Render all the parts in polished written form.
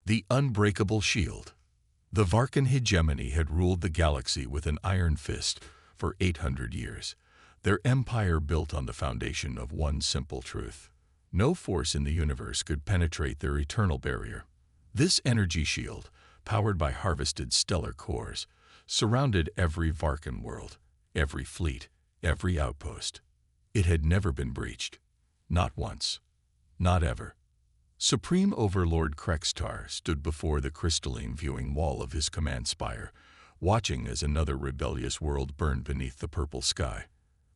The unbreakable shield. The Varkan hegemony had ruled the galaxy with an iron fist for 800 years, their empire built on the foundation of one simple truth. No force in the universe could penetrate their eternal barrier. This energy shield, powered by harvested stellar cores, surrounded every Varkan world, every fleet, every outpost. It had never been breached. Not once. Not ever. Supreme Overlord Krextar stood before the crystalline viewing wall of his command spire, watching as another rebellious world burned beneath the purple sky.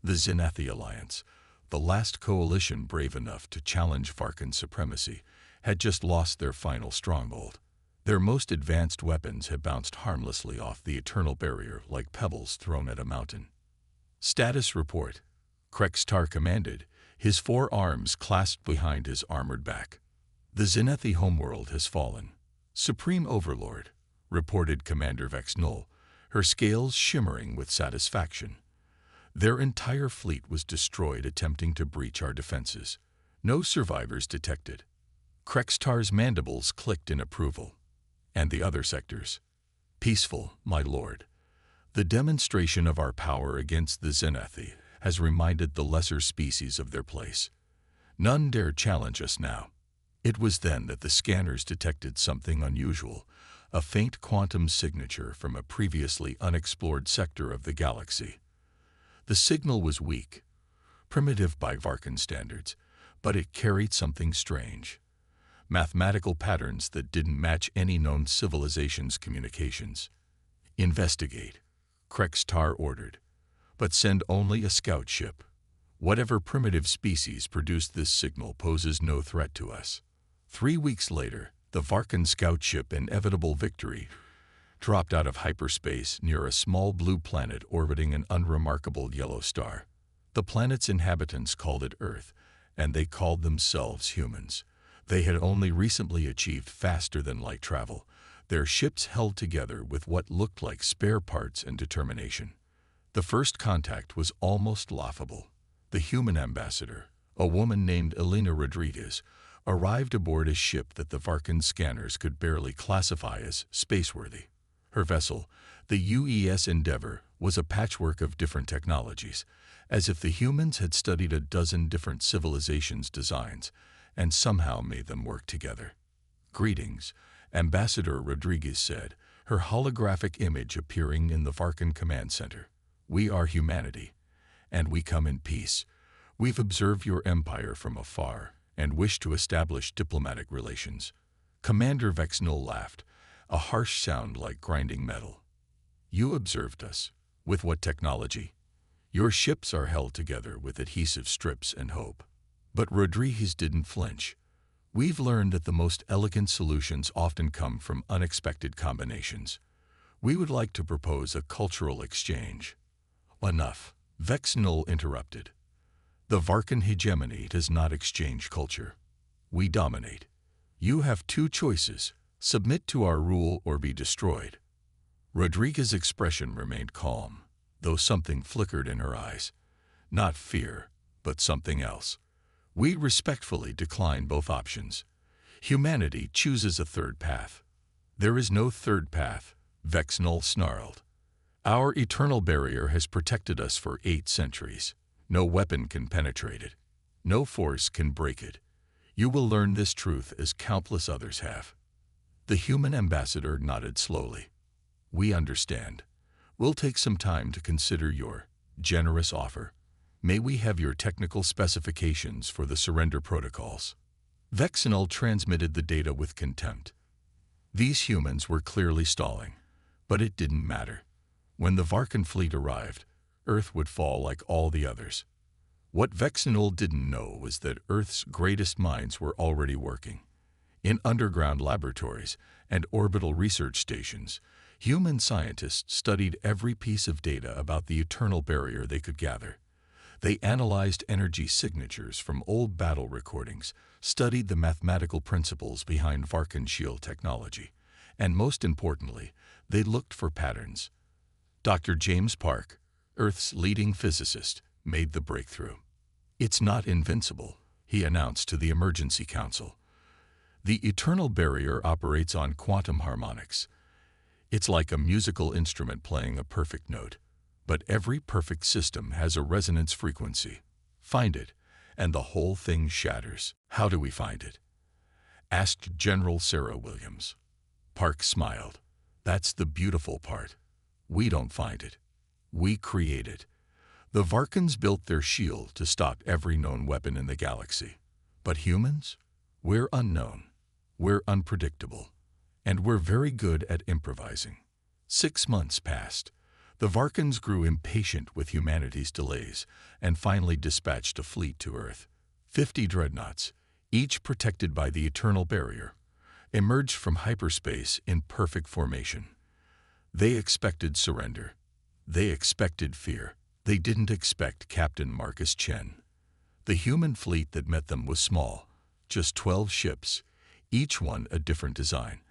The Xenathi Alliance, the last coalition brave enough to challenge Varkan supremacy, had just lost their final stronghold. Their most advanced weapons had bounced harmlessly off the eternal barrier like pebbles thrown at a mountain. Status report. Krextar commanded, his 4 arms clasped behind his armored back. The Xenathi homeworld has fallen. Supreme Overlord, reported Commander Vex Null, her scales shimmering with satisfaction. Their entire fleet was destroyed attempting to breach our defenses. No survivors detected. Krextar's mandibles clicked in approval. And the other sectors? Peaceful, my lord. The demonstration of our power against the Xenathi has reminded the lesser species of their place. None dare challenge us now. It was then that the scanners detected something unusual, a faint quantum signature from a previously unexplored sector of the galaxy. The signal was weak, primitive by Varkan standards, but it carried something strange. Mathematical patterns that didn't match any known civilization's communications. Investigate, Krextar ordered, but send only a scout ship. Whatever primitive species produced this signal poses no threat to us. 3 weeks later, the Varkan scout ship Inevitable Victory dropped out of hyperspace near a small blue planet orbiting an unremarkable yellow star. The planet's inhabitants called it Earth, and they called themselves humans. They had only recently achieved faster-than-light travel, their ships held together with what looked like spare parts and determination. The first contact was almost laughable. The human ambassador, a woman named Elena Rodriguez, arrived aboard a ship that the Varkan scanners could barely classify as spaceworthy. Her vessel, the UES Endeavor, was a patchwork of different technologies, as if the humans had studied a dozen different civilizations' designs and somehow made them work together. Greetings, Ambassador Rodriguez said, her holographic image appearing in the Varkan command center. We are humanity, and we come in peace. We've observed your empire from afar and wish to establish diplomatic relations. Commander Vex Null laughed, a harsh sound like grinding metal. You observed us. With what technology? Your ships are held together with adhesive strips and hope. But Rodriguez didn't flinch. We've learned that the most elegant solutions often come from unexpected combinations. We would like to propose a cultural exchange. Enough, Vex Null interrupted. The Varkan hegemony does not exchange culture. We dominate. You have 2 choices, submit to our rule or be destroyed. Rodriguez's expression remained calm, though something flickered in her eyes. Not fear, but something else. We respectfully decline both options. Humanity chooses a third path. There is no third path, Vex Null snarled. Our eternal barrier has protected us for 8 centuries. No weapon can penetrate it. No force can break it. You will learn this truth as countless others have. The human ambassador nodded slowly. We understand. We'll take some time to consider your generous offer. May we have your technical specifications for the surrender protocols? Vex Null transmitted the data with contempt. These humans were clearly stalling, but it didn't matter. When the Varkan fleet arrived, Earth would fall like all the others. What Vex Null didn't know was that Earth's greatest minds were already working. In underground laboratories and orbital research stations, human scientists studied every piece of data about the eternal barrier they could gather. They analyzed energy signatures from old battle recordings, studied the mathematical principles behind Varkan shield technology, and most importantly, they looked for patterns. Dr. James Park, Earth's leading physicist, made the breakthrough. It's not invincible, he announced to the Emergency Council. The eternal barrier operates on quantum harmonics. It's like a musical instrument playing a perfect note. But every perfect system has a resonance frequency. Find it, and the whole thing shatters. How do we find it? Asked General Sarah Williams. Park smiled. That's the beautiful part. We don't find it. We create it. The Varkans built their shield to stop every known weapon in the galaxy. But humans? We're unknown. We're unpredictable. And we're very good at improvising. 6 months passed. The Varkans grew impatient with humanity's delays and finally dispatched a fleet to Earth. 50 dreadnoughts, each protected by the eternal barrier, emerged from hyperspace in perfect formation. They expected surrender. They expected fear. They didn't expect Captain Marcus Chen. The human fleet that met them was small, just 12 ships, each one a different design,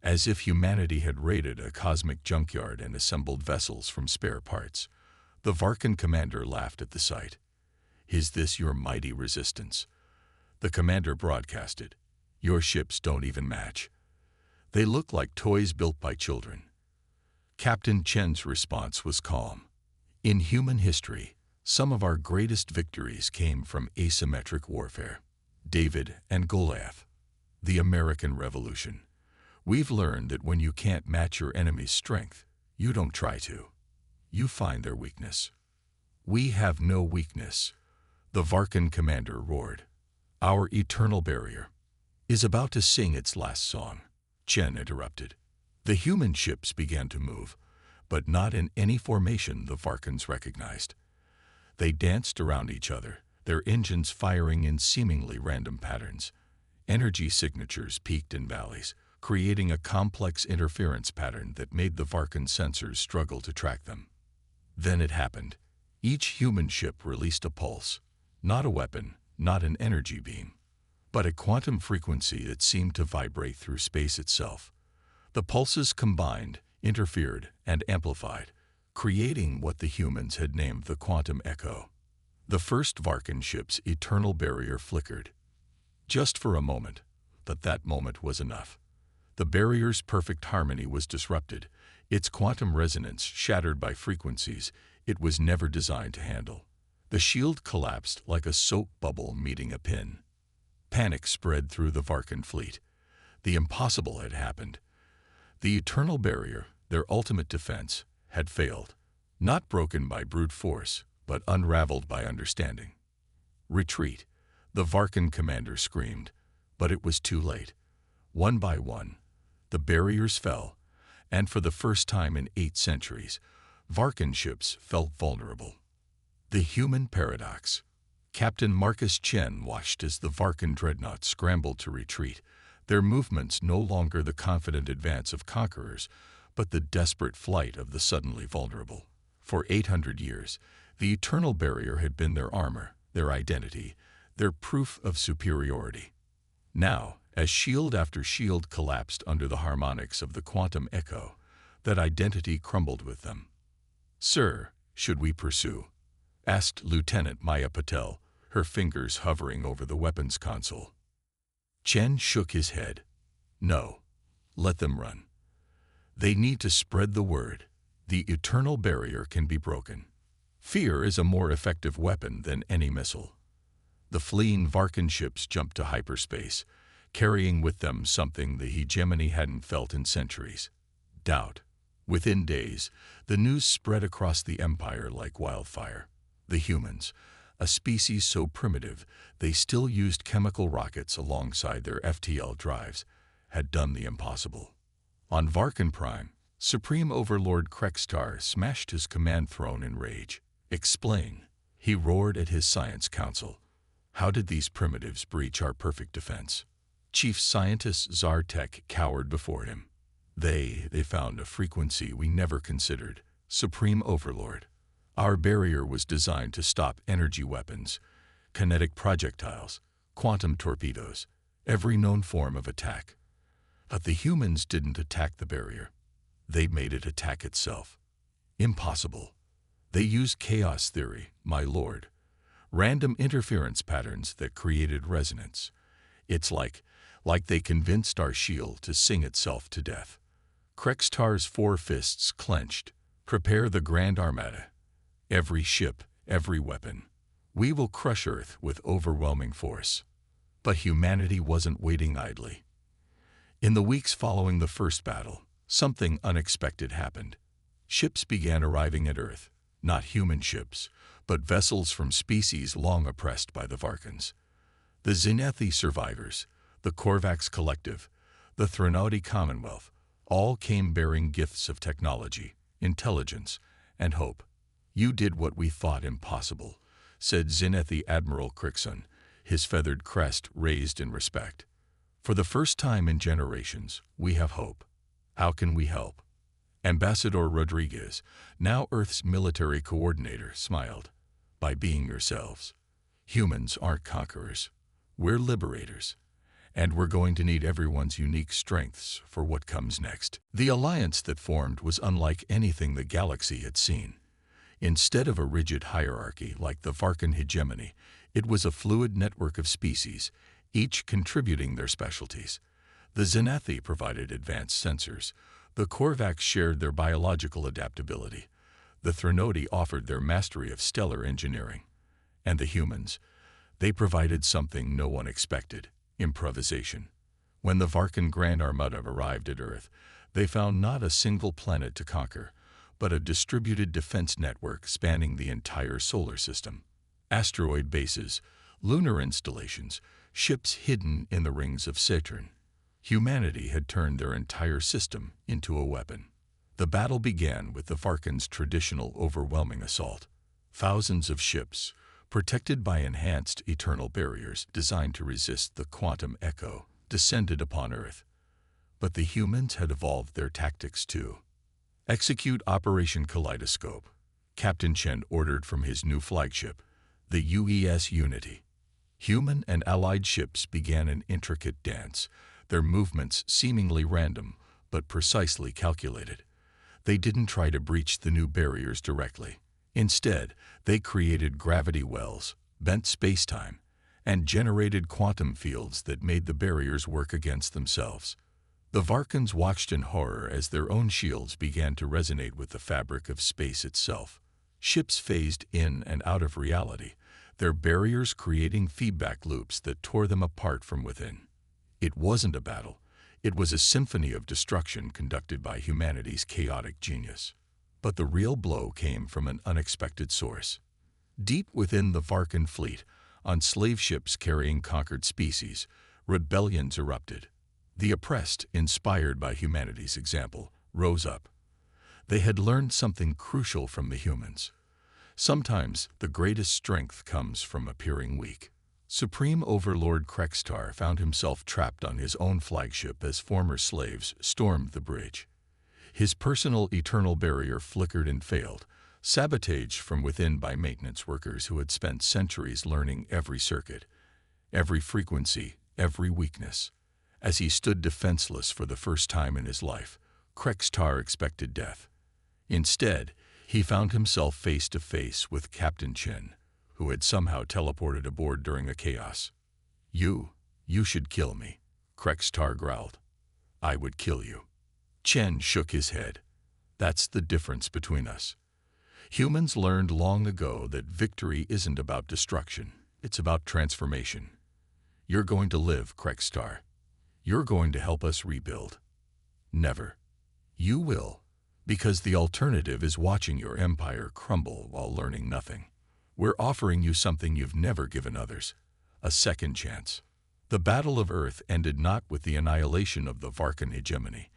as if humanity had raided a cosmic junkyard and assembled vessels from spare parts. The Varkan commander laughed at the sight. "Is this your mighty resistance?" The commander broadcasted. "Your ships don't even match. They look like toys built by children." Captain Chen's response was calm. "In human history, some of our greatest victories came from asymmetric warfare. David and Goliath. The American Revolution. We've learned that when you can't match your enemy's strength, you don't try to. You find their weakness." "We have no weakness," the Varkan commander roared. "Our eternal barrier is about to sing its last song." Chen interrupted. The human ships began to move, but not in any formation the Varkans recognized. They danced around each other, their engines firing in seemingly random patterns. Energy signatures peaked in valleys, creating a complex interference pattern that made the Varkan sensors struggle to track them. Then it happened. Each human ship released a pulse, not a weapon, not an energy beam, but a quantum frequency that seemed to vibrate through space itself. The pulses combined, interfered, and amplified, creating what the humans had named the quantum echo. The first Varkan ship's eternal barrier flickered. Just for a moment, but that moment was enough. The barrier's perfect harmony was disrupted, its quantum resonance shattered by frequencies it was never designed to handle. The shield collapsed like a soap bubble meeting a pin. Panic spread through the Varkan fleet. The impossible had happened. The eternal barrier, their ultimate defense, had failed, not broken by brute force, but unraveled by understanding. "Retreat," the Varkan commander screamed, but it was too late. One by one, the barriers fell, and for the first time in 8 centuries, Varkan ships felt vulnerable. The human paradox. Captain Marcus Chen watched as the Varkan dreadnoughts scrambled to retreat, their movements no longer the confident advance of conquerors, but the desperate flight of the suddenly vulnerable. For 800 years, the eternal barrier had been their armor, their identity, their proof of superiority. Now, as shield after shield collapsed under the harmonics of the quantum echo, that identity crumbled with them. "Sir, should we pursue?" asked Lieutenant Maya Patel, her fingers hovering over the weapons console. Chen shook his head. "No. Let them run. They need to spread the word. The eternal barrier can be broken. Fear is a more effective weapon than any missile." The fleeing Varkan ships jumped to hyperspace, carrying with them something the hegemony hadn't felt in centuries: doubt. Within days, the news spread across the empire like wildfire. The humans, a species so primitive they still used chemical rockets alongside their FTL drives, had done the impossible. On Varkan Prime, Supreme Overlord Krextar smashed his command throne in rage. "Explain," he roared at his science council. "How did these primitives breach our perfect defense?" Chief Scientist Zartek cowered before him. They found a frequency we never considered. Supreme Overlord. Our barrier was designed to stop energy weapons, kinetic projectiles, quantum torpedoes, every known form of attack. But the humans didn't attack the barrier. They made it attack itself. Impossible. They used chaos theory, my lord. Random interference patterns that created resonance. It's like like they convinced our shield to sing itself to death. Krextar's four fists clenched. Prepare the Grand Armada. Every ship, every weapon. We will crush Earth with overwhelming force. But humanity wasn't waiting idly. In the weeks following the first battle, something unexpected happened. Ships began arriving at Earth, not human ships, but vessels from species long oppressed by the Varkans. The Xenethi survivors, the Korvax Collective, the Threnody Commonwealth, all came bearing gifts of technology, intelligence, and hope. "You did what we thought impossible," said Xenethi Admiral Crixon, his feathered crest raised in respect. "For the first time in generations, we have hope. How can we help?" Ambassador Rodriguez, now Earth's military coordinator, smiled. "By being yourselves. Humans aren't conquerors. We're liberators. And we're going to need everyone's unique strengths for what comes next." The alliance that formed was unlike anything the galaxy had seen. Instead of a rigid hierarchy like the Varkan hegemony, it was a fluid network of species, each contributing their specialties. The Xenethi provided advanced sensors. The Korvax shared their biological adaptability. The Threnody offered their mastery of stellar engineering. And the humans, they provided something no one expected: improvisation. When the Varkan Grand Armada arrived at Earth, they found not a single planet to conquer, but a distributed defense network spanning the entire solar system. Asteroid bases, lunar installations, ships hidden in the rings of Saturn. Humanity had turned their entire system into a weapon. The battle began with the Varkans' traditional overwhelming assault. Thousands of ships, protected by enhanced eternal barriers designed to resist the quantum echo, descended upon Earth. But the humans had evolved their tactics too. "Execute Operation Kaleidoscope," Captain Chen ordered from his new flagship, the UES Unity. Human and allied ships began an intricate dance, their movements seemingly random, but precisely calculated. They didn't try to breach the new barriers directly. Instead, they created gravity wells, bent space-time, and generated quantum fields that made the barriers work against themselves. The Varkans watched in horror as their own shields began to resonate with the fabric of space itself. Ships phased in and out of reality, their barriers creating feedback loops that tore them apart from within. It wasn't a battle. It was a symphony of destruction conducted by humanity's chaotic genius. But the real blow came from an unexpected source. Deep within the Varkan fleet, on slave ships carrying conquered species, rebellions erupted. The oppressed, inspired by humanity's example, rose up. They had learned something crucial from the humans. Sometimes the greatest strength comes from appearing weak. Supreme Overlord Krextar found himself trapped on his own flagship as former slaves stormed the bridge. His personal eternal barrier flickered and failed, sabotaged from within by maintenance workers who had spent centuries learning every circuit, every frequency, every weakness. As he stood defenseless for the first time in his life, Krextar expected death. Instead, he found himself face to face with Captain Chen, who had somehow teleported aboard during the chaos. You should kill me," Krextar growled. "I would kill you." Chen shook his head. "That's the difference between us. Humans learned long ago that victory isn't about destruction, it's about transformation. You're going to live, Krextar. You're going to help us rebuild." "Never. You will, because the alternative is watching your empire crumble while learning nothing. We're offering you something you've never given others, a second chance." The Battle of Earth ended not with the annihilation of the Varkan hegemony,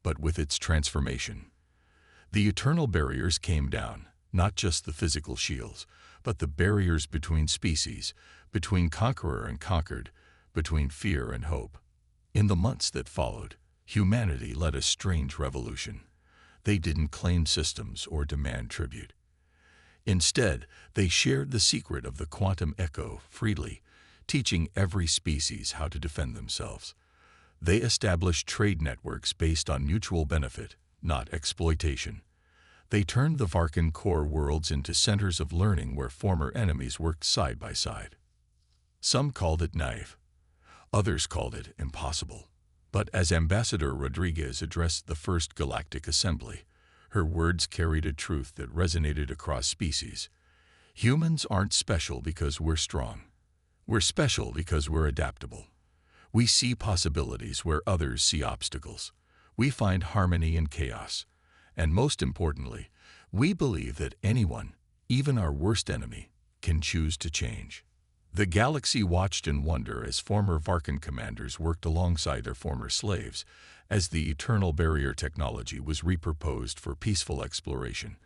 but with its transformation. The eternal barriers came down, not just the physical shields, but the barriers between species, between conqueror and conquered, between fear and hope. In the months that followed, humanity led a strange revolution. They didn't claim systems or demand tribute. Instead, they shared the secret of the quantum echo freely, teaching every species how to defend themselves. They established trade networks based on mutual benefit, not exploitation. They turned the Varkan core worlds into centers of learning where former enemies worked side by side. Some called it naive. Others called it impossible. But as Ambassador Rodriguez addressed the First Galactic Assembly, her words carried a truth that resonated across species. Humans aren't special because we're strong. We're special because we're adaptable. We see possibilities where others see obstacles. We find harmony in chaos. And most importantly, we believe that anyone, even our worst enemy, can choose to change. The galaxy watched in wonder as former Varkan commanders worked alongside their former slaves, as the eternal barrier technology was repurposed for peaceful exploration,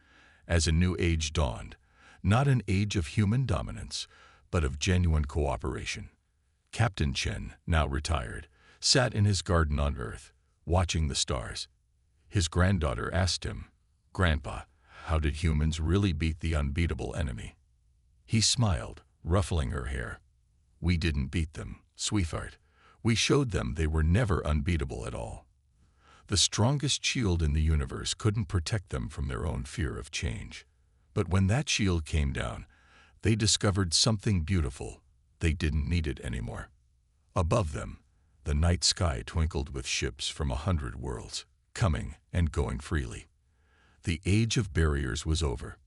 as a new age dawned, not an age of human dominance, but of genuine cooperation. Captain Chen, now retired, sat in his garden on Earth, watching the stars. His granddaughter asked him, "Grandpa, how did humans really beat the unbeatable enemy?" He smiled, ruffling her hair. "We didn't beat them, sweetheart. We showed them they were never unbeatable at all. The strongest shield in the universe couldn't protect them from their own fear of change. But when that shield came down, they discovered something beautiful. They didn't need it anymore." Above them, the night sky twinkled with ships from 100 worlds, coming and going freely. The age of barriers was over.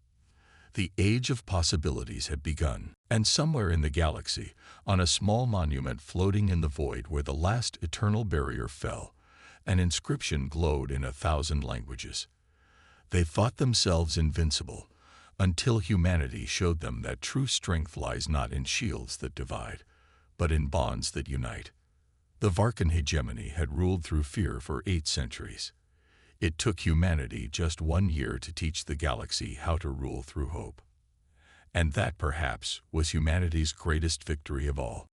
The age of possibilities had begun, and somewhere in the galaxy, on a small monument floating in the void where the last eternal barrier fell, an inscription glowed in 1,000 languages. They thought themselves invincible, until humanity showed them that true strength lies not in shields that divide, but in bonds that unite. The Varkan hegemony had ruled through fear for 8 centuries. It took humanity just 1 year to teach the galaxy how to rule through hope. And that, perhaps, was humanity's greatest victory of all.